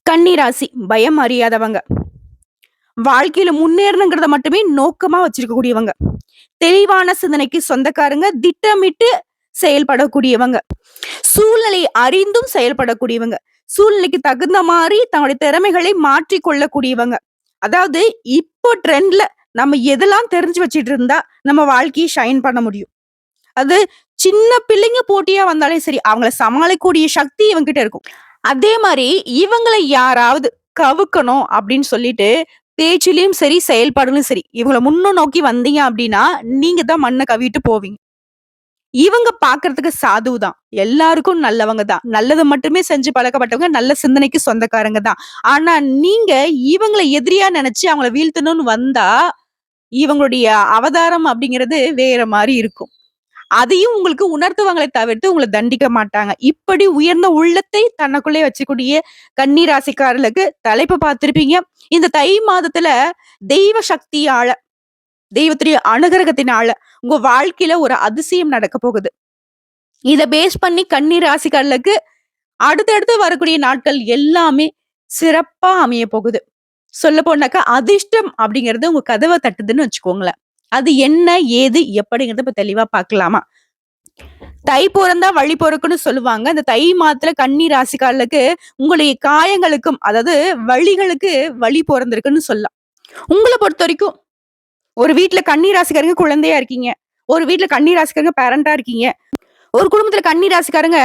கன்னி ராசி பயம் அறியாதவங்க. வாழ்க்கையில முன்னேறணுங்கிறத மட்டுமே நோக்கமா வச்சிருக்கக்கூடியவங்க. தெளிவான சிந்தனைக்கு சொந்தக்காரங்க, திட்டமிட்டு செயல்படக்கூடியவங்க. சூழ்நிலை அறிந்தும் செயல்படக்கூடியவங்க. சூழ்நிலைக்கு தகுந்த மாரி தங்களுடைய திறமைகளை மாற்றிக் கொள்ளக்கூடியவங்க. அதாவது இப்போ ட்ரெண்ட்ல நம்ம எதெல்லாம் தெரிஞ்சு வச்சுட்டு இருந்தா நம்ம வாழ்க்கைய ஷைன் பண்ண முடியும். அது சின்ன பிள்ளைங்க போட்டியா வந்தாலே சரி, அவங்கள சமாளிக்கக்கூடிய சக்தி இவங்ககிட்ட இருக்கும். அதே மாரி இவங்கள யாராவது கவுக்கணும் அப்படின்னு சொல்லிட்டு, பேச்சிலயும் சரி, செயல்பாடுலயும் சரி, இவங்கள முன்னோக்கி வந்தீங்க அப்படின்னா, நீங்க தான் மண்ண கவ்விட்டு போவீங்க. இவங்க பார்க்கறதுக்கு சாதுவு தான். எல்லாருக்கும் நல்லவங்க தான். நல்லது மட்டுமே செஞ்சு பழக்கப்பட்டவங்க, நல்ல சிந்தனைக்கு சொந்தக்காரங்க தான். ஆனா நீங்க இவங்கள எதிரியா நெனச்சு அவங்கள வீழ்த்தணும்னு வந்தா, இவங்களுடைய அவதாரம் அப்படிங்கிறது வேற மாரி இருக்கும். அதையும் உங்களுக்கு உணர்த்துவாங்களே தவிர்த்து உங்கள தண்டிக்க மாட்டாங்க. இப்படி உயர்ந்த உள்ளத்தை தனக்குள்ளே வச்சுக்கூடிய கன்னி ராசிக்காரர்களுக்கு தலைப்பு பார்த்திருப்பீங்க. இந்த தை மாதத்துல தெய்வ சக்தியால, தெய்வத்துடைய அனுகிரகத்தினால உங்க வாழ்க்கையில ஒரு அதிசயம் நடக்க போகுது. இத பேஸ் பண்ணி கன்னி ராசிக்காரர்களுக்கு அடுத்தடுத்து வரக்கூடிய நாட்கள் எல்லாமே சிறப்பா அமைய போகுது. சொல்லப் போனாக்கா அதிர்ஷ்டம் அப்படிங்கிறது உங்க கதவ தட்டுதுன்னு வச்சுக்கோங்களேன். அது என்ன, ஏது, எப்படிங்கிறத இப்ப தெளிவா பார்க்கலாமா? தை பொறந்தா வழி பொறுக்குன்னு சொல்லுவாங்க. இந்த தை மாதத்துல கன்னி ராசிக்காரர்களுக்கு உங்களுடைய காயங்களுக்கும், அதாவது வலிகளுக்கு வழி பொறந்திருக்குன்னு சொல்லலாம். உங்கள பொறுத்தவரைக்கும் ஒரு வீட்ல கன்னி ராசிக்காரங்க குழந்தையா இருக்கீங்க. ஒரு வீட்ல கன்னி ராசிக்காரங்க பேரண்டா இருக்கீங்க. ஒரு குடும்பத்துல கன்னி ராசிக்காரங்க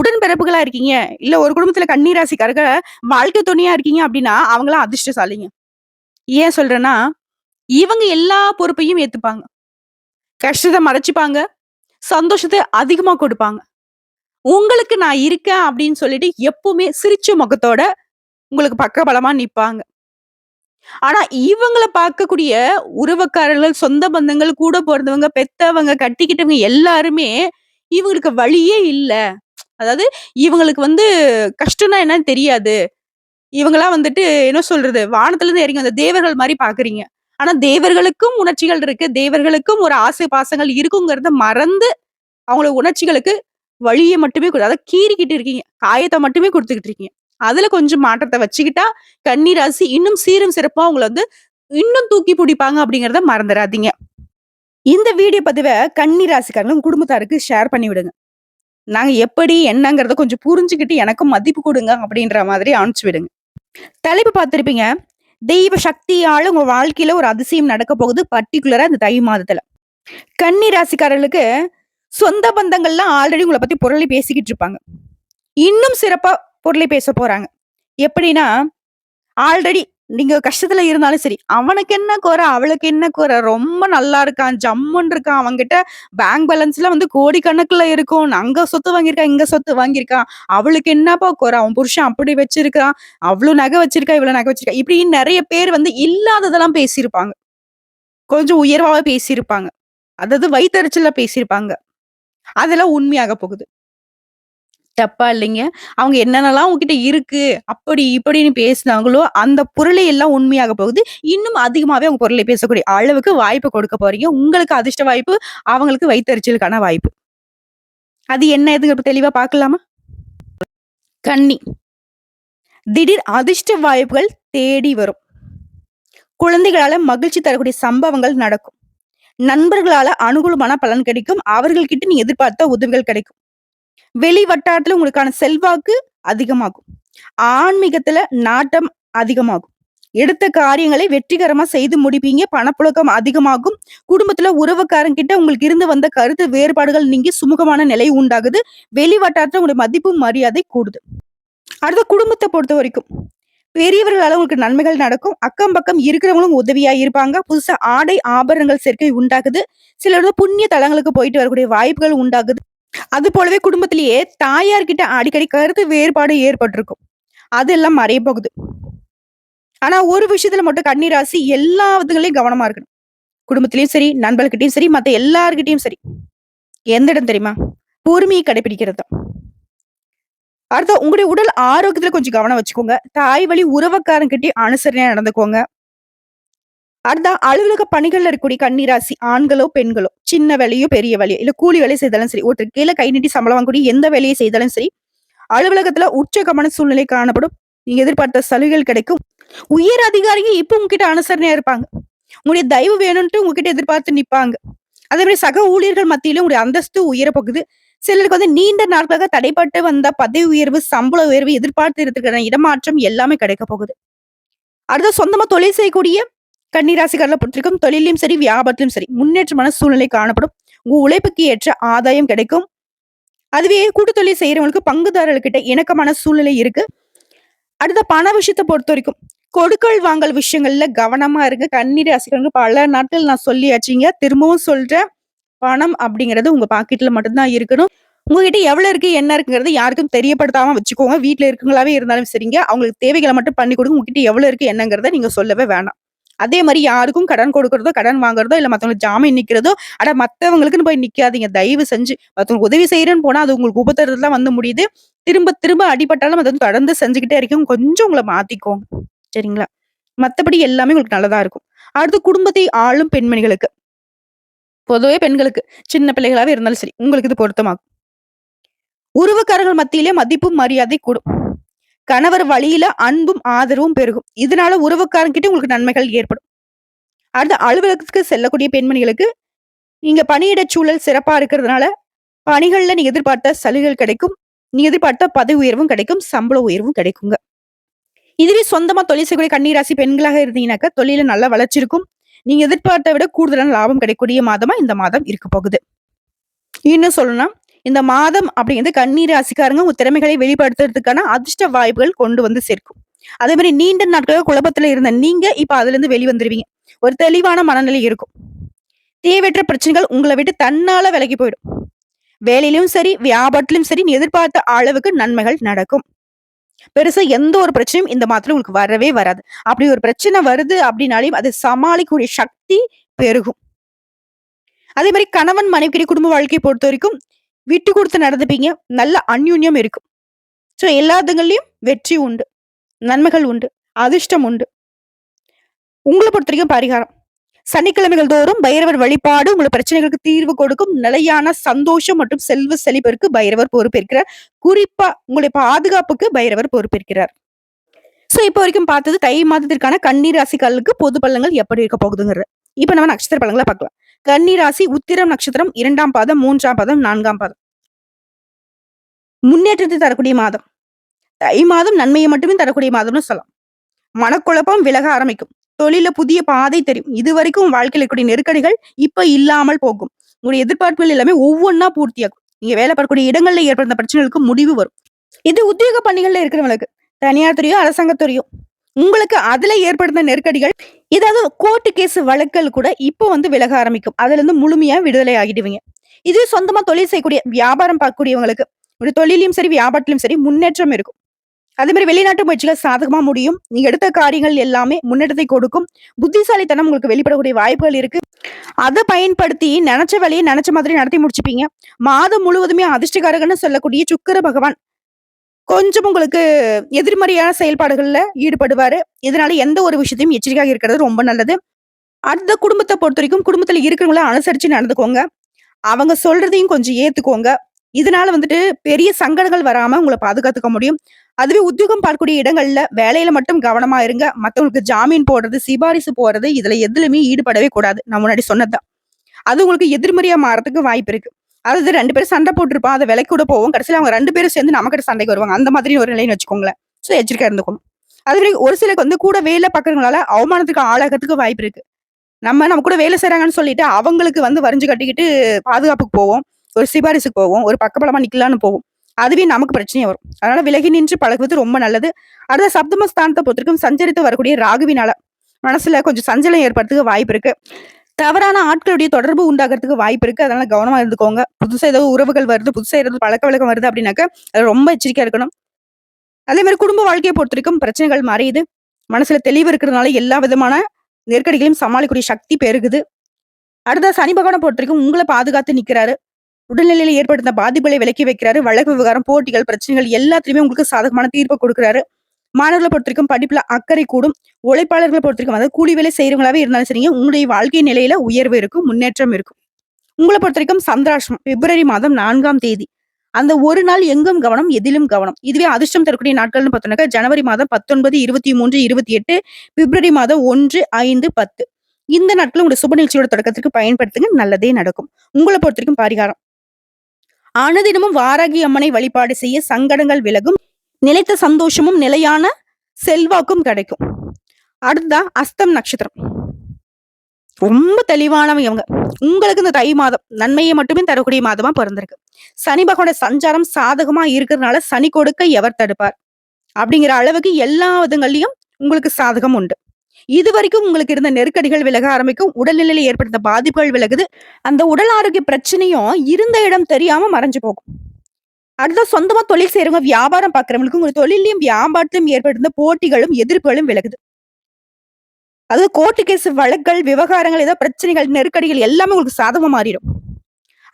உடன்பிறப்புகளா இருக்கீங்க. இல்ல ஒரு குடும்பத்துல கன்னி ராசிக்காரங்க வாழ்க்கை துணையா இருக்கீங்க அப்படின்னா, அவங்கலாம் அதிர்ஷ்டசாலிங்க. ஏன் சொல்றேன்னா, இவங்க எல்லா பொறுப்பையும் ஏத்துப்பாங்க. கஷ்டத்த மறைச்சுப்பாங்க. சந்தோஷத்த அதிகமா கொடுப்பாங்க. உங்களுக்கு நான் இருக்கேன் அப்படின்னு சொல்லிட்டு எப்பவுமே சிரிச்ச முகத்தோட உங்களுக்கு பக்கபலமா நிப்பாங்க. ஆனா இவங்கள பார்க்கக்கூடிய உறவுக்காரர்கள், சொந்த பந்தங்கள், கூட பொறந்தவங்க, பெத்தவங்க, கட்டிக்கிட்டவங்க எல்லாருமே இவங்களுக்கு வழியே இல்ல. அதாவது இவங்களுக்கு கஷ்டம்னா என்னன்னு தெரியாது. இவங்கலாம் என்ன சொல்றது? வானத்துல இருந்து இறங்கி வந்த தேவர்கள் மாரி பார்க்குறீங்க. ஆனா தேவர்களுக்கும் உணர்ச்சிகள் இருக்கு. தேவர்களுக்கும் ஒரு ஆசை பாசங்கள் இருக்குங்கிறத மறந்து அவங்களோட உணர்ச்சிகளுக்கு வலிய மட்டுமே அதாவது கீறிக்கிட்டு இருக்கீங்க. காயத்த மட்டுமே குடுத்துக்கிட்டு இருக்கீங்க. அதுல கொஞ்சம் மாற்றத்த வச்சுக்கிட்டா, கன்னி ராசி இன்னும் சீரும் சிறப்பா உங்கள இன்னும் தூக்கி பிடிப்பாங்க அப்படிங்கிறத மறந்துறாதீங்க. இந்த வீடியோ பதிவ கன்னி ராசிக்காரங்க உங்க குடும்பத்தாருக்கு ஷேர் பண்ணி விடுங்க. நாங்க எப்படி என்னங்கிறத கொஞ்சம் புரிஞ்சுகிட்டு எனக்கும் மதிப்பு குடுங்க அப்படின்ற மாதிரி அனுப்பிச்சு விடுங்க. தலைப்பு பார்த்திருப்பீங்க. தெய்வ சக்தியால உங்க வாழ்க்கையில ஒரு அதிசயம் நடக்க போகுது. பர்ட்டிகுலரா இந்த தை மாதத்துல. கன்னி ராசிக்காரர்களுக்கு சொந்த பந்தங்கள்லாம் ஆல்ரெடி உங்கள பத்தி புரளி பேசிக்கிட்டு இருப்பாங்க. இன்னும் சிறப்பா புரளி பேச போறாங்க. எப்படின்னா, ஆல்ரெடி நீங்க கஷ்டத்துல இருந்தாலும் சரி, "அவனுக்கு என்ன குறை? அவளுக்கு என்ன குறை? ரொம்ப நல்லா இருக்கான். ஜம்முன்னு இருக்கான். அவன்கிட்ட பேங்க் பேலன்ஸ்லாம் கோடிக்கணக்குல இருக்கும். அங்க சொத்து வாங்கியிருக்கான், இங்க சொத்து வாங்கியிருக்கான். அவளுக்கு என்னப்பா குறை? அவன் புருஷன் அப்படி வச்சிருக்கான். அவ்ளோ நகை வச்சிருக்கா, இவ்வளோ நகை வச்சிருக்கா." இப்படின்னு நெறைய பேர் இல்லாததெல்லாம் பேசியிருப்பாங்க. கொஞ்சம் உயர்வாவே பேசியிருப்பாங்க. அதாவது வயித்தெரிச்சலா பேசியிருப்பாங்க. அதெல்லாம் உண்மையாக போகுது. தப்பா இல்லைங்க. அவங்க என்னென்னலாம் உங்ககிட்ட இருக்கு, அப்படி இப்படின்னு பேசினாங்களோ, அந்த புரளி எல்லாம் உண்மையாக போகுது. இன்னும் அதிகமாவே அவங்க புரளி பேசக்கூடிய அளவுக்கு வாய்ப்பு கொடுக்க போறீங்க. உங்களுக்கு அதிர்ஷ்ட வாய்ப்பு, அவங்களுக்கு வயித்தெரிச்சலுக்கான வாய்ப்பு. அது என்ன ஏதுங்க இப்ப தெளிவா பார்க்கலாமா? கன்னி. திடீர் அதிர்ஷ்ட வாய்ப்புகள் தேடி வரும். குழந்தைகளால மகிழ்ச்சி தரக்கூடிய சம்பவங்கள் நடக்கும். நண்பர்களால அனுகூலமான பலன் கிடைக்கும். அவர்கள்கிட்ட நீங்க எதிர்பார்த்த உதவிகள் கிடைக்கும். வெளி வட்டாரத்துல உங்களுக்கான செல்வாக்கு அதிகமாகும். ஆன்மீகத்துல நாட்டம் அதிகமாகும். எடுத்த காரியங்களை வெற்றிகரமா செய்து முடிப்பீங்க. பணப்புழக்கம் அதிகமாகும். குடும்பத்துல உறவுக்காரங்கிட்ட உங்களுக்கு இருந்து வந்த கருத்து வேறுபாடுகள் நீங்கி சுமூகமான நிலை உண்டாகுது. வெளி வட்டாரத்துல உங்களுடைய மதிப்பு, மரியாதை கூடுது. அடுத்த குடும்பத்த பொறுத்தவரைக்கும், பெரியவர்களால உங்களுக்கு நன்மைகள் நடக்கும். அக்கம் பக்கம் இருக்கிறவங்களும் உதவியா இருப்பாங்க. புதுசா ஆடை, ஆபரணங்கள் சேர்க்கை உண்டாகுது. சிலர் புண்ணிய தலங்களுக்கு போயிட்டு வரக்கூடிய வாய்ப்புகள் உண்டாகுது. அது போலவே குடும்பத்திலேயே தாயார்கிட்ட அடிக்கடி கருத்து வேறுபாடு ஏற்பட்டிருக்கும். அதெல்லாம் மறைய போகுது. ஆனா ஒரு விஷயத்துல மட்டும் கன்னி ராசி எல்லா விதங்களையும் கவனமா இருக்கணும். குடும்பத்திலயும் சரி, நண்பர்கிட்டயும் சரி, மத்த எல்லார்கிட்டயும் சரி. எந்த இடம் தெரியுமா? பொறுமையை கடைபிடிக்கிறது தான். அடுத்து உங்களுடைய உடல் ஆரோக்கியத்துல கொஞ்சம் கவனம் வச்சுக்கோங்க. தாய் வழி உறவுக்காரங்கிட்டயும் அனுசரணையா நடந்துக்கோங்க. அடுத்த அலுவலக பணிகள்ல இருக்கக்கூடிய கன்னி ராசி ஆண்களோ, பெண்களோ, சின்ன வேலையோ, பெரிய வேலையோ, இல்ல கூலி வேலை செய்தாலும் சரி, ஒருத்தர் கீழ கை நீட்டி சம்பளம் வாங்கக்கூடிய எந்த வேலையை செய்தாலும் சரி, அலுவலகத்துல உச்சகமான சூழ்நிலை காணப்படும். நீங்க எதிர்பார்த்த சலுகைகள் கிடைக்கும். உயர் அதிகாரிங்க இப்ப உங்ககிட்ட அனுசரணையா இருப்பாங்க. உங்களுடைய தயவு வேணும்ன்ட்டு உங்ககிட்ட எதிர்பார்த்து நிப்பாங்க. அதே மாரி சக ஊழியர்கள் மத்தியில உங்களுடைய அந்தஸ்து உயரப் போகுது. சிலருக்கு வந்து நீண்ட நாட்களாக தடைப்பட்டு வந்த பதவி உயர்வு, சம்பள உயர்வு, எதிர்பார்த்து இருக்கிற இடமாற்றம் எல்லாமே கிடைக்கப் போகுது. அடுத்து சொந்தமா தொழில் செய்யக்கூடிய கன்னி ராசிக்காரர்கள பொறுத்தவரைக்கும் தொழில்லயும் சரி, வியாபாரத்திலும் சரி முன்னேற்றமான சூழ்நிலை காணப்படும். உங்க உழைப்புக்கு ஏற்ற ஆதாயம் கிடைக்கும். அதுவே கூட்டு தொழில் செய்றவங்களுக்கு பங்குதாரர்கள்கிட்ட இணக்கமான சூழ்நிலை இருக்கு. அடுத்த பண விஷயத்த பொறுத்தவரைக்கும் கொடுக்கல் வாங்கல் விஷயங்கள்ல கவனமா இருங்க. கன்னி ராசிக்காரங்க பல நாட்கள் நான் சொல்லியாச்சுங்க. திரும்பவும் சொல்றேன். பணம் அப்படிங்கிறது உங்க பாக்கெட்ல மட்டும் தான் இருக்கணும். உங்ககிட்ட எவ்வளவு இருக்கு, என்ன இருக்குங்கிறது யாருக்கும் தெரியப்படுத்தாம வச்சுக்கோங்க. வீட்ல இருக்கவங்களாவே இருந்தாலும் சரிங்க. அவங்களுக்கு தேவைகள மட்டும் பண்ணி கொடுங்க. உங்ககிட்ட எவ்வளவு இருக்கு என்னங்கிறத நீங்க சொல்லவே வேணாம். அதே மாரி யாருக்கும் கடன் கொடுக்கிறதோ, கடன் வாங்குறதோ, இல்ல மத்தவங்களுக்கு ஜாமீன் நிக்கிறதோ, மத்தவங்களுக்குன்னு போய் நிக்காதீங்க. தயவு செஞ்சு. மத்தவங்களுக்கு உதவி செய்றேன்னு போனா, அது உங்களுக்கு உபத்திரத்துல தான் வந்து முடியுது. திரும்ப திரும்ப அடிபட்டாலும் அத வந்து தொடர்ந்து செஞ்சுகிட்டே இருக்கீங்க. கொஞ்சம் உங்கள மாத்திக்கோங்க. சரிங்களா? மத்தபடி எல்லாமே உங்களுக்கு நல்லதா இருக்கும். அடுத்து குடும்பத்தை ஆளும் பெண்மணிகளுக்கு. பொதுவே பெண்களுக்கு, சின்ன பிள்ளைகளாவே இருந்தாலும் சரி, உங்களுக்கு இது பொருத்தமாகும். உறவுக்காரர்கள் மத்தியிலே மதிப்பும் மரியாதை கூடும். கணவர் வழியில அன்பும் ஆதரவும் பெருகும். இதனால உறவுக்காரங்கிட்ட உங்களுக்கு நன்மைகள் ஏற்படும். அடுத்து அலுவலகத்துக்கு செல்லக்கூடிய பெண்மணிகளுக்கு நீங்க பணியிட சூழல் சிறப்பா இருக்கிறதுனால பணிகள்ல நீங்க எதிர்பார்த்த சலுகைகள் கிடைக்கும். நீங்க எதிர்பார்த்த பதவி உயர்வும் கிடைக்கும். சம்பள உயர்வும் கிடைக்குங்க. இதுவே சொந்தமா தொழில் செய்யக்கூடிய கன்னி ராசி பெண்களாக இருந்தீங்கன்னாக்கா தொழில நல்ல வளர்ச்சி இருக்கும். நீங்க எதிர்பார்த்த விட கூடுதலான லாபம் கிடைக்கக்கூடிய மாதமா இந்த மாதம் இருக்க போகுது. இன்னும் சொல்லணும்னா, இந்த மாதம் அப்படிங்கிறது கன்னி ராசிக்காரங்க உங்க திறமைகளை வெளிப்படுத்துறதுக்கான அதிர்ஷ்ட வாய்ப்புகள் கொண்டு வந்து சேர்க்கும். அதே மாரி நீண்ட நாட்களாக குழப்பத்துல இருந்த நீங்க இப்ப அதுலருந்து வெளிவந்துருவீங்க. ஒரு தெளிவான மனநிலை இருக்கும். தேவையற்ற பிரச்சனைகள் உங்கள விட்டு தன்னால விலகி போயிடும். வேலையிலும் சரி, வியாபாரத்திலும் சரி, நீ எதிர்பார்த்த அளவுக்கு நன்மைகள் நடக்கும். பெருசா எந்த ஒரு பிரச்சனையும் இந்த மாதத்துல உங்களுக்கு வரவே வராது. அப்படி ஒரு பிரச்சனை வருது அப்படின்னாலே அதை சமாளிக்கக்கூடிய சக்தி பெருகும். அதே மாரி கணவன் மனைவிக்கிடையே குடும்ப வாழ்க்கைய பொறுத்தவரைக்கும் விட்டு குடுத்து நடந்துப்பீங்க. நல்ல அந்யோன்யம் இருக்கும். சோ எல்லாத்துங்கள்லயும் வெற்றி உண்டு. நன்மைகள் உண்டு. அதிர்ஷ்டம் உண்டு. உங்கள பொறுத்தவரைக்கும் பரிகாரம். சனிக்கிழமைகள் தோறும் பைரவர் வழிபாடு உங்களுக்கு பிரச்சனைகளுக்கு தீர்வு கொடுக்கும். நிலையான சந்தோஷம் மற்றும் செல்வ செழிப்பிற்கு பைரவர் பொறுப்பேற்கிறார். குறிப்பா உங்களுடைய பாதுகாப்புக்கு பைரவர் பொறுப்பேற்கிறார். சோ இப்ப வரைக்கும் பார்த்தது தை மாதத்திற்கான கன்னி ராசிக்காரர்களுக்கு பொது பலன்கள் எப்படி இருக்க போகுதுங்கிறது. இப்ப நம்ம நட்சத்திர பலன்களை பார்க்கலாம். கன்னி ராசி உத்திரம் நட்சத்திரம் 2ஆம் பாதம், 3ஆம் பாதம், 4ஆம் பாதம். முன்னேற்றத்தை தரக்கூடிய மாதம். தை மாதம் நன்மையை மட்டுமே தரக்கூடிய மாதம்னு சொல்லலாம். மனக்குழப்பம் விலக ஆரம்பிக்கும். தொழில புதிய பாதை தெரியும். இதுவரைக்கும் வாழ்க்கையில் இருக்கக்கூடிய நெருக்கடிகள் இப்ப இல்லாமல் போகும். உங்களுடைய எதிர்பார்ப்புகள் எல்லாமே ஒவ்வொன்னா பூர்த்தியாகும். நீங்க வேலை பார்க்கக்கூடிய இடங்கள்ல ஏற்படுத்த பிரச்சனைகளுக்கு முடிவு வரும். இது உத்தியோக பணிகள்ல இருக்கிறவங்களுக்கு தனியார் துறையோ, அரசாங்க துறையோ உங்களுக்கு அதுல ஏற்படுத்த நெருக்கடிகள், ஏதாவது கோர்ட்டு கேஸ் வழக்குகள் கூட இப்போ வந்து விலக ஆரம்பிக்கும். அதுல இருந்து முழுமையா விடுதலை ஆகிடுவீங்க. இது சொந்தமா தொழில் செய்யக்கூடிய வியாபாரம் பார்க்கக்கூடியவங்களுக்கு ஒரு தொழிலையும் சரி, வியாபாரத்திலும் சரி முன்னேற்றம் இருக்கும். அதே மாதிரி வெளிநாட்டு முயற்சிகள் சாதகமா முடியும். நீங்க எடுத்த காரியங்கள் எல்லாமே முன்னேற்றத்தை கொடுக்கும். புத்திசாலித்தனம் உங்களுக்கு வெளிப்படக்கூடிய வாய்ப்புகள் இருக்கு. அத பயன்படுத்தி நெனச்ச வேலைய நெனச்ச மாதிரி நடத்தி முடிச்சுப்பீங்க. மாதம் முழுவதுமே அதிர்ஷ்டகாரகன்னு சொல்லக்கூடிய சுக்கிர பகவான் கொஞ்சம் உங்களுக்கு எதிர்மறையான செயல்பாடுகள்ல ஈடுபடுவாரு. இதனால எந்த ஒரு விஷயத்தையும் எச்சரிக்கையாக இருக்கிறது ரொம்ப நல்லது. அடுத்த குடும்பத்த பொறுத்தவரைக்கும் குடும்பத்துல இருக்கிறவங்கள அனுசரிச்சு நடந்துக்கோங்க. அவங்க சொல்றதையும் கொஞ்சம் ஏத்துக்கோங்க. இதனால வந்துட்டு பெரிய சங்கடங்கள் வராம உங்கள பாதுகாத்துக்க முடியும். அதுவே உத்தியோகம் பார்க்கக்கூடிய இடங்கள்ல வேலையில மட்டும் கவனமா இருங்க. மத்தவங்களுக்கு ஜாமீன் போடுறது, சிபாரிசு போடுறது இதுல எதுலயுமே ஈடுபடவே கூடாது. நான் முன்னாடி சொன்னதுதான். அது உங்களுக்கு எதிர்மறையா மாறதுக்கு வாய்ப்பு இருக்கு. அதாவது 2 பேரும் சண்டை போட்டுருப்பான். அத விலைக்கு கூட போவோம். கடைசியில அவங்க 2 பேரும் சேர்ந்து நம்மகிட்ட சண்டைக்கு வருவாங்க. அந்த மாதிரி ஒரு நிலைன்னு வச்சுக்கோங்களேன். சோ எச்சரிக்கையா இருந்துக்கணும். அதுவே ஒரு சிலருக்கு வந்து கூட வேலை பார்க்கறவங்களால அவமானத்துக்கு ஆளாகறதுக்கு வாய்ப்பு இருக்கு. நம்ம கூட வேலை செய்றாங்கன்னு சொல்லிட்டு அவங்களுக்கு வந்து வரிஞ்சு கட்டிக்கிட்டு பாதுகாப்புக்கு போவோம். ஒரு சிபாரிசுக்கு போவோம். ஒரு பக்கபலமா நிக்கலான்னு போவோம். அதுவே நமக்கு பிரச்சனையா வரும். அதனால விலகி நின்று பழகுவது ரொம்ப நல்லது. அடுத்த சப்தம ஸ்தானத்த பொறுத்தவரைக்கும் சஞ்சரித்து வரக்கூடிய ராகுவினால மனசுல கொஞ்சம் சஞ்சலம் ஏற்படுறதுக்கு வாய்ப்பு இருக்கு. தவறான ஆட்களுடைய தொடர்பு உண்டாகிறதுக்கு வாய்ப்பு இருக்கு. அதனால கவனமா இருந்துக்கோங்க. புதுசா ஏதோ உறவுகள் வருது, புதுசா ஏதாவது பழக்கவழக்கம் வருது அப்படின்னாக்க அது ரொம்ப எச்சரிக்கையா இருக்கணும். அதே மாரி குடும்ப வாழ்க்கைய பொறுத்தவரைக்கும் பிரச்சனைகள் மறையுது. மனசுல தெளிவு இருக்கிறதுனால எல்லா விதமான நெருக்கடிகளையும் சமாளிக்கக்கூடிய சக்தி பெருகுது. அடுத்த சனி பகவான பொறுத்தவரைக்கும் உங்கள பாதுகாத்து நிக்கிறாரு. உடல்நிலையில ஏற்படுத்த பாதிப்புகளை விலக்கி வைக்கிறாரு. வழக்கு விவகாரம், போட்டிகள், பிரச்சனைகள் எல்லாத்துலயுமே உங்களுக்கு சாதகமான தீர்ப்ப குடுக்குறாரு. மாணவர்கள பொறுத்தவரைக்கும் படிப்புல அக்கறை கூடும். உழைப்பாளர்கள பொறுத்தவரைக்கும் அதாவது கூலி வேலை செய்றவங்களாவே இருந்தாலும் சரிங்க, உங்களுடைய வாழ்க்கை நிலையில உயர்வு இருக்கும், முன்னேற்றம் இருக்கும். உங்கள பொறுத்தவரைக்கும் சந்திராஷ்டமம் பிப்ரவரி மாதம் 4ஆம் தேதி. அந்த ஒரு நாள் எங்கும் கவனம், எதிலும் கவனம். இதுவே அதிர்ஷ்டம் தரக்கூடிய நாட்கள்னு பார்த்தோம்னாக்கா, ஜனவரி மாதம் 19, 23, 28, பிப்ரவரி மாதம் 1, 5, 10. இந்த நாட்கள உங்களுடைய சுப நிகழ்ச்சியோட தொடக்கத்திற்கு பயன்படுத்துங்க. நல்லதே நடக்கும். உங்கள பொறுத்தவரைக்கும் பரிகாரம். அனுதினமும் வாராகி அம்மனை வழிபாடு செய்ய சங்கடங்கள் விலகும். நிலைத்த சந்தோஷமும், நிலையான செல்வாக்கும் கிடைக்கும். அடுத்ததா அஸ்தம் நட்சத்திரம். ரொம்ப தெளிவானவங்க இவங்க. உங்களுக்கு இந்த தை மாதம் நன்மையை மட்டுமே தரக்கூடிய மாதமா பிறந்திருக்கு. சனி பகவானோட சஞ்சாரம் சாதகமா இருக்கிறதுனால சனி கொடுக்க எவர் தடுப்பார்? அப்படிங்கிற அளவுக்கு எல்லா விதங்கள்லயும் உங்களுக்கு சாதகம் உண்டு. இதுவரைக்கும் உங்களுக்கு இருந்த நெருக்கடிகள் விலக ஆரம்பிக்கும். உடல்நிலையில ஏற்படுத்த பாதிப்புகள் விலகுது. அந்த உடல் ஆரோக்கிய பிரச்சனையும் இருந்த இடம் தெரியாம மறைஞ்சு போகும். அடுத்த சொந்தமா தொழில் செய்றவங்க, வியாபாரம் பார்க்கிறவங்களுக்கு உங்க தொழிலையும் வியாபாரத்திலும் ஏற்பட்டிருந்த போட்டிகளும் எதிர்ப்புகளும் விலகுது. அதாவது கோர்ட்டு கேஸ் வழக்குகள், விவகாரங்கள், ஏதோ பிரச்சனைகள், நெருக்கடிகள் எல்லாமே உங்களுக்கு சாதகமா மாறிடும்.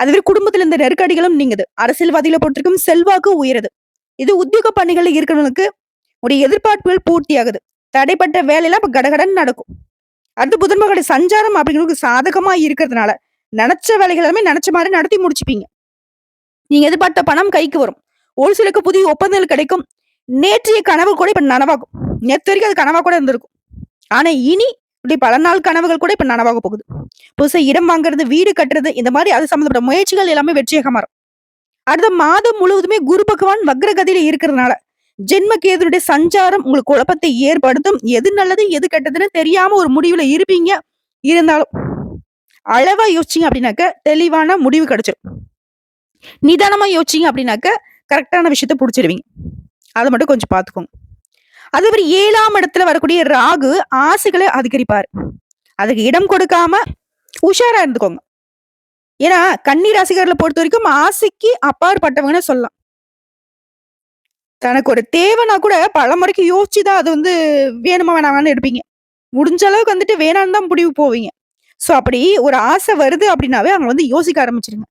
அதுவே குடும்பத்துல இருந்த நெருக்கடிகளும் நீங்குது. அரசியல்வாதிகளை பொறுத்திருக்கும் செல்வாக்கு உயருது. இது உத்தியோக பணிகள்ல இருக்கிறவங்களுக்கு உடைய எதிர்பார்ப்புகள் பூர்த்தியாகுது. தடைப்பட்ட வேலையெல்லாம் இப்ப கடகடன்னு நடக்கும். அடுத்து புதன் மகளுடைய சஞ்சாரம் அப்படிங்கிறது சாதகமா இருக்கிறதுனால நினைச்ச வேலைகள் எல்லாமே நினைச்ச மாதிரி நடத்தி முடிச்சுப்பீங்க. நீங்க எதிர்பார்த்த பணம் கைக்கு வரும். ஒரு சிலருக்கு புதிய ஒப்பந்தங்கள் கிடைக்கும். நேற்றைய கனவு கூட இப்ப நனவாகும். நேற்று வரைக்கும் அது கனவா கூட இருந்திருக்கும். ஆனா இனி இப்படி பல நாள் கனவுகள் கூட இப்ப நனவாக போகுது. புதுசா இடம் வாங்குறது, வீடு கட்டுறது, இந்த மாதிரி அது சம்பந்தப்பட்ட முயற்சிகள் எல்லாமே வெற்றியாக மாறும். அடுத்த மாதம் முழுவதுமே குரு பகவான் வக்ரகதியில இருக்கிறதுனால ஜென்ம கேதுடைய சஞ்சாரம் உங்களுக்கு குழப்பத்தை ஏற்படுத்தும். எது நல்லது எது கெட்டதுன்னு தெரியாம ஒரு முடிவுல இருப்பீங்க. இருந்தாலும் அளவா யோசிச்சீங்க அப்படின்னாக்க தெளிவான முடிவு கிடைச்சிடும். நிதானமா யோசிச்சீங்க அப்படின்னாக்க கரெக்டான விஷயத்த புடிச்சிருவீங்க. அதை மட்டும் கொஞ்சம் பாத்துக்கோங்க. அதே மாதிரி 7ஆம் இடத்துல வரக்கூடிய ராகு ஆசைகளை அதிகரிப்பாரு. அதுக்கு இடம் கொடுக்காம உஷாரா இருந்துக்கோங்க. ஏன்னா கன்னி ராசிக்காரர்களை பொறுத்த வரைக்கும் ஆசைக்கு அப்பாற்பட்டவங்கன்னு சொல்லலாம். தனக்கு ஒரு தேவைன்னா கூட பலமுறைக்கு யோசிச்சுதான் அது வேணுமா வேணாமான்னு எடுப்பீங்க. முடிஞ்ச அளவுக்கு வேணான்னு தான் முடிவு போவீங்க. சோ அப்படி ஒரு ஆசை வருது அப்படின்னாவே அவங்க யோசிக்க ஆரம்பிச்சிருங்க.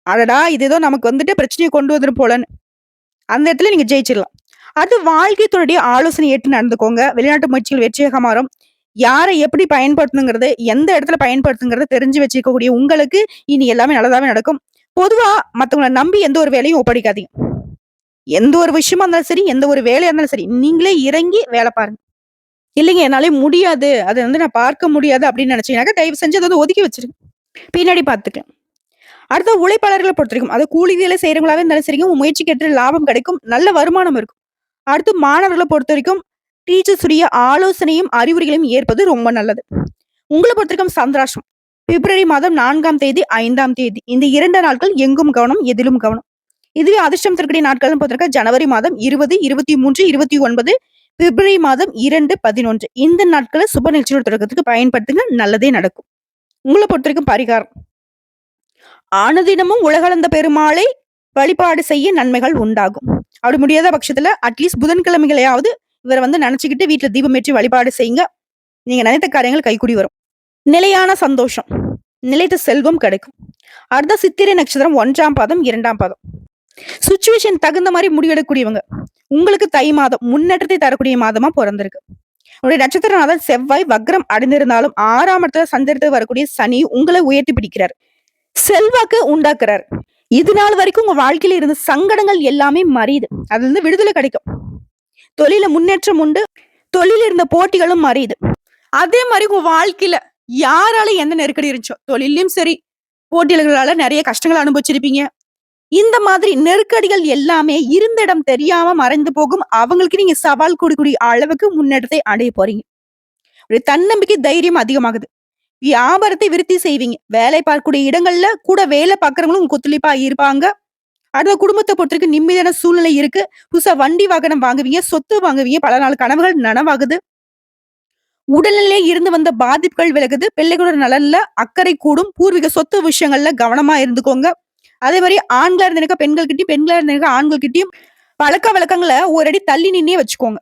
அடடா இது ஏதோ நமக்கு பிரச்சனையை கொண்டு வந்துரும் போலன்னு. அந்த இடத்துல நீங்க ஜெயிச்சிடலாம். அது வாழ்க்கை துணையுடைய ஆலோசனை ஏற்று நடந்துக்கோங்க. வெளிநாட்டு முயற்சிகள் வெற்றியாக மாறும். யாரை எப்படி பயன்படுத்தணுங்கிறது, எந்த இடத்துல பயன்படுத்துங்கிறத தெரிஞ்சு வச்சுக்கக்கூடிய உங்களுக்கு இனி எல்லாமே நல்லதாவே நடக்கும். பொதுவா மத்தவங்களை நம்பி எந்த ஒரு வேலையும் ஒப்படைக்காதீங்க. எந்த ஒரு விஷயமா இருந்தாலும் சரி, எந்த ஒரு வேலையா இருந்தாலும் சரி, நீங்களே இறங்கி வேலை பாருங்க. இல்லைங்க என்னாலே முடியாது, அதை நான் பார்க்க முடியாது அப்படின்னு நினைச்சீங்கன்னாக்க தயவு செஞ்சு அதை ஒதுக்கி வச்சிருங்க. பின்னாடி பார்த்துக்க. அடுத்த உழைப்பாளர்களை பொறுத்திருக்கும். அது கூலி வேலை செய்யறவங்களாவே இருந்தாலும் சரிங்க, உங்க முயற்சிக்கு ஏற்ற லாபம் கிடைக்கும். நல்ல வருமானம் இருக்கும். அடுத்து மாணவர்களை பொறுத்த வரைக்கும் டீச்சர்ஸ் உடைய ஆலோசனையும் அறிவுரைகளையும் ஏற்பது ரொம்ப நல்லது. உங்களை பொறுத்திருக்கும் சந்திராஷ்டம் பிப்ரவரி மாதம் 4ஆம் தேதி 5ஆம் தேதி இந்த 2 நாட்கள் எங்கும் கவனம், எதிலும் கவனம். இதுவே அதிர்ஷ்டம் தரக்கூடிய நாட்கள் பார்த்திருக்க ஜனவரி மாதம் 20, 23, 29, பிப்ரவரி மாதம் 2, 11 இந்த நாட்களை சுப நிகழ்ச்சியோட தொடக்கத்துக்கு பயன்படுத்துங்க. நல்லதே நடக்கும். உங்களை பொறுத்திருக்கும் பரிகாரம். அனுதினமும் உலகளந்த பெருமாளை வழிபாடு செய்ய நன்மைகள் உண்டாகும். அப்படி முடியாத பட்சத்துல அட்லீஸ்ட் புதன்கிழமைகளையாவது இவரை நினைச்சுக்கிட்டு வீட்டுல தீபம் ஏற்றி வழிபாடு செய்யுங்க. நீங்க நினைத்த காரியங்கள் கைக்கூடி வரும். நிலையான சந்தோஷம், நிலைத்த செல்வம் கிடைக்கும். அடுத்த சித்திரை நட்சத்திரம் 1ஆம் பாதம் 2ஆம் பாதம். சுச்சுவேஷன் தகுந்த மாதிரி முடிவெடுக்கக்கூடியவங்க. உங்களுக்கு தை மாதம் முன்னேற்றத்தை தரக்கூடிய மாதமா பிறந்திருக்கு. உங்களுடைய நட்சத்திரநாதன் செவ்வாய் வக்ரம் அடைந்திருந்தாலும் 6ஆம் இடத்துல சஞ்சரித்து வரக்கூடிய சனி உங்களை உயர்த்தி பிடிக்கிறார். செல்வாக்கு உண்டாக்குறாரு. இது நாள் வரைக்கும் உங்க வாழ்க்கையில இருந்த சங்கடங்கள் எல்லாமே மறையுது. அதுல விடுதலை கிடைக்கும். தொழில முன்னேற்றம் உண்டு. தொழில இருந்த போட்டிகளும் மறையுது. அதே மாதிரி உங்க வாழ்க்கையில யாரால எந்த நெருக்கடி இருந்துச்சோ, தொழிலையும் சரி, போட்டியாளர்களால நிறைய கஷ்டங்கள் அனுபவிச்சிருப்பீங்க. இந்த மாதிரி நெருக்கடிகள் எல்லாமே இருந்த இடம் தெரியாம மறைந்து போகும். அவங்களுக்கு நீங்க சவால் கொடுக்கக்கூடிய அளவுக்கு முன்னேற்றத்தை அடைய போறீங்க. தன்னம்பிக்கை, தைரியம் அதிகமாகுது. வியாபாரத்தை விருத்தி செய்வீங்க. வேலை பார்க்கக்கூடிய இடங்கள்ல கூட வேலை பார்க்கறவங்களும் உங்க ஒத்துழைப்பா இருப்பாங்க. அடுத்த குடும்பத்தை பொறுத்தவரைக்கும் நிம்மதியான சூழ்நிலை இருக்கு. புதுசா வண்டி வாகனம் வாங்குவீங்க, சொத்து வாங்குவீங்க. பல நாள் கனவுகள் நனவாகுது. உடல்நிலையில இருந்து வந்த பாதிப்புகள் விலகுது. பிள்ளைகளோட நலன்ல அக்கறை கூடும். பூர்வீக சொத்து விஷயங்கள்ல கவனமா இருந்துக்கோங்க. அதே மாதிரி ஆண்களா இருந்தேனாக்கா பெண்கள் கிட்டயும், பெண்களா இருந்தேனாக்கா ஆண்கள் கிட்டயும் பழக்க வழக்கங்களை ஒரு அடி தள்ளி நின்னே வச்சுக்கோங்க.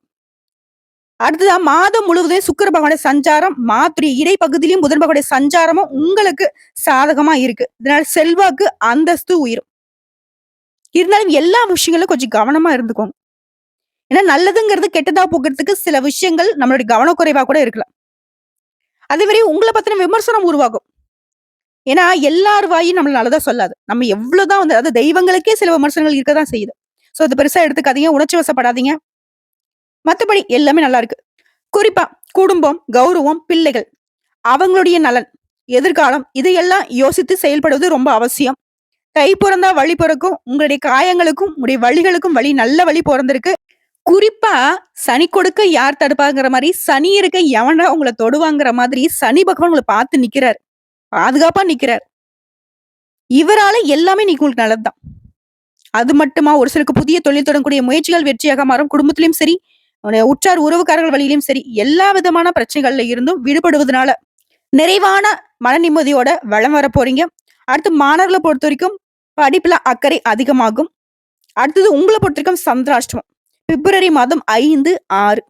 அடுத்ததான் மாதம் முழுவதும் சுக்கிர பகவானுடைய சஞ்சாரம், மாத்துரிய இடைப்பகுதியிலும் புதன் பகவானுடைய சஞ்சாரமும் உங்களுக்கு சாதகமா இருக்கு. இதனால செல்வாக்கு, அந்தஸ்து உயரும். இருந்தாலும் எல்லா விஷயங்களும் கொஞ்சம் கவனமா இருந்துக்கோங்க. ஏன்னா நல்லதுங்கிறது கெட்டதா போகிறதுக்கு சில விஷயங்கள் நம்மளுடைய கவனக்குறைவா கூட இருக்கலாம். அதே மாதிரி உங்களை பத்தின விமர்சனம் உருவாகும். ஏன்னா எல்லார் வாயும் நம்மள நல்லதா சொல்லாது. நம்ம எவ்வளவுதான் வந்து அதாவது தெய்வங்களுக்கே சில விமர்சனங்கள் இருக்க தான் செய்யுது. சோ அது பெருசா எடுத்துக்காதீங்க. உணர்ச்சி வசப்படாதீங்க. மத்தபடி எல்லாமே நல்லா இருக்கு. குறிப்பா குடும்பம், கௌரவம், பிள்ளைகள், அவங்களுடைய நலன், எதிர்காலம் இதையெல்லாம் யோசித்து செயல்படுவது ரொம்ப அவசியம். கை பொறந்தா வழி பொறக்கும். உங்களுடைய காயங்களுக்கும், உங்களுடைய வலிகளுக்கும் நல்ல வழி பொறந்திருக்கு. குறிப்பா சனி கொடுக்க யார் தடுப்பாங்கிற மாரி, சனி இருக்க எவன்டா உங்கள தொடுவாங்கிற மாதிரி சனி பகவான் உங்கள பார்த்து நிக்கிறாரு. பாதுகாப்பா நிக்கிறாரு. இவரால எல்லாமே இன்னைக்கு உங்களுக்கு நல்லதுதான். அது மட்டுமா ஒரு சிலருக்கு புதிய தொழில் தொடங்கக்கூடிய முயற்சிகள் வெற்றியாக மாறும். குடும்பத்திலயும் சரி, உற்றார் உறவுக்காரர்கள் வழியிலும் சரி, எல்லா விதமான பிரச்சனைகள்ல இருந்தும் விடுபடுவதனால நிறைவான மன நிம்மதியோட வளம் வர போறீங்க. அடுத்து மாணவர்களை பொறுத்தவரைக்கும் படிப்புல அக்கறை அதிகமாகும். அடுத்தது உங்கள பொறுத்தவரைக்கும் சந்திராஷ்டமம். பிப்ரவரி மாதம் 5, 6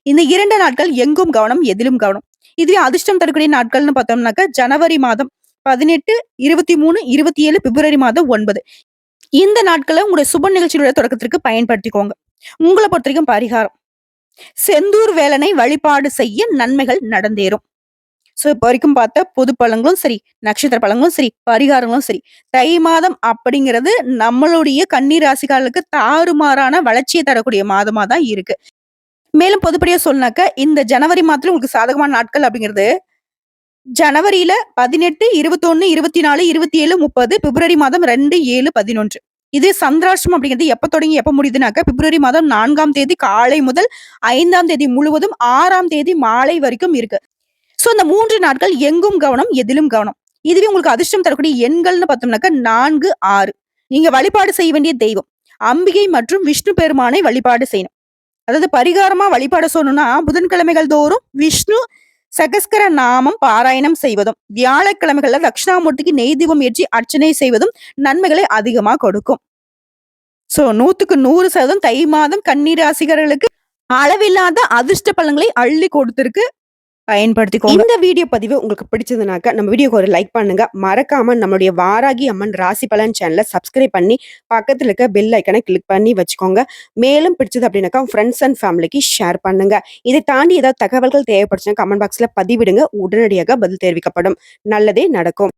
இந்த 2 நாட்கள் எங்கும் கவனம், எதிலும் கவனம். இதுவே அதிர்ஷ்டம் தரக்கூடிய நாட்கள்னு பார்த்தோம்னாக்க ஜனவரி மாதம் 18, 23, 27, பிப்ரவரி மாதம் 9 இந்த நாட்கள உங்களுடைய சுப நிகழ்ச்சியோட தொடக்கத்திற்கு பயன்படுத்திக்கோங்க. உங்கள பொறுத்தவரைக்கும் பரிகாரம். செந்தூர் வேலனை வழிபாடு செய்ய நன்மைகள் நடந்தேறும். சோ இப்ப வரைக்கும் பார்த்த பொது பலன்களும் சரி, நட்சத்திர பலன்களும் சரி, பரிகாரங்களும் சரி, தை மாதம் அப்படிங்கிறது நம்மளுடைய கன்னி ராசிக்காரர்களுக்கு தாறுமாறான வளர்ச்சியை தரக்கூடிய மாதமா தான் இருக்கு. மேலும் பொதுப்படியா சொன்னாக்க இந்த ஜனவரி மாதத்துல உங்களுக்கு சாதகமான நாட்கள் அப்படிங்கிறது ஜனவரியில 18, 21, 24, 27, 30, பிப்ரவரி மாதம் 2, 7, 11 இது சந்திராஷ்டமம் அப்படிங்கிறது எப்ப தொடங்கி எப்ப முடியுதுனாக்க பிப்ரவரி மாதம் 4ஆம் தேதி காலை முதல் 5ஆம் தேதி முழுவதும் 6ஆம் தேதி மாலை வரைக்கும் இருக்கு. சோ இந்த 3 நாட்கள் எங்கும் கவனம், எதிலும் கவனம். இதுவே உங்களுக்கு அதிர்ஷ்டம் தரக்கூடிய எண்கள்னு பார்த்தோம்னாக்க 4, 6 நீங்க வழிபாடு செய்ய வேண்டிய தெய்வம் அம்பிகை மற்றும் விஷ்ணு பெருமானை வழிபாடு செய்யணும். அதாவது பரிகாரமா வழிபாடு சொல்லணும்னா புதன்கிழமைகள் தோறும் விஷ்ணு சகஸ்கர நாமம் பாராயணம் செய்வதும், வியாழக்கிழமைகள்ல தட்சிணாமூர்த்திக்கு நெய் தீபம் ஏற்றி அர்ச்சனை செய்வதும் நன்மைகளை அதிகமா கொடுக்கும். சோ 100க்கு 100% தை மாதம் கன்னிராசிகர்களுக்கு அளவில்லாத அதிர்ஷ்ட பலன்களை அள்ளி கொடுத்திருக்கு. பயன்படுத்திக்கோங்க. இந்த வீடியோ பதிவு உங்களுக்கு பிடிச்சதுனாக்க நம்ம வீடியோக்கு ஒரு லைக் பண்ணுங்க. மறக்காம நம்மளுடைய வாராகி அம்மன் ராசி பலன் சேனலை சப்ஸ்கிரைப் பண்ணி பக்கத்துல இருக்க பெல் ஐக்கனை கிளிக் பண்ணி வச்சுக்கோங்க. மேலும் பிடிச்சது அப்படின்னாக்கா ஃப்ரெண்ட்ஸ் அண்ட் ஃபேமிலிக்கு ஷேர் பண்ணுங்க. இதை தாண்டி ஏதாவது தகவல்கள் தேவைப்படுச்சுன்னா கமெண்ட் பாக்ஸ்ல பதிவிடுங்க. உடனடியாக பதில் தெரிவிக்கப்படும். நல்லதே நடக்கும்.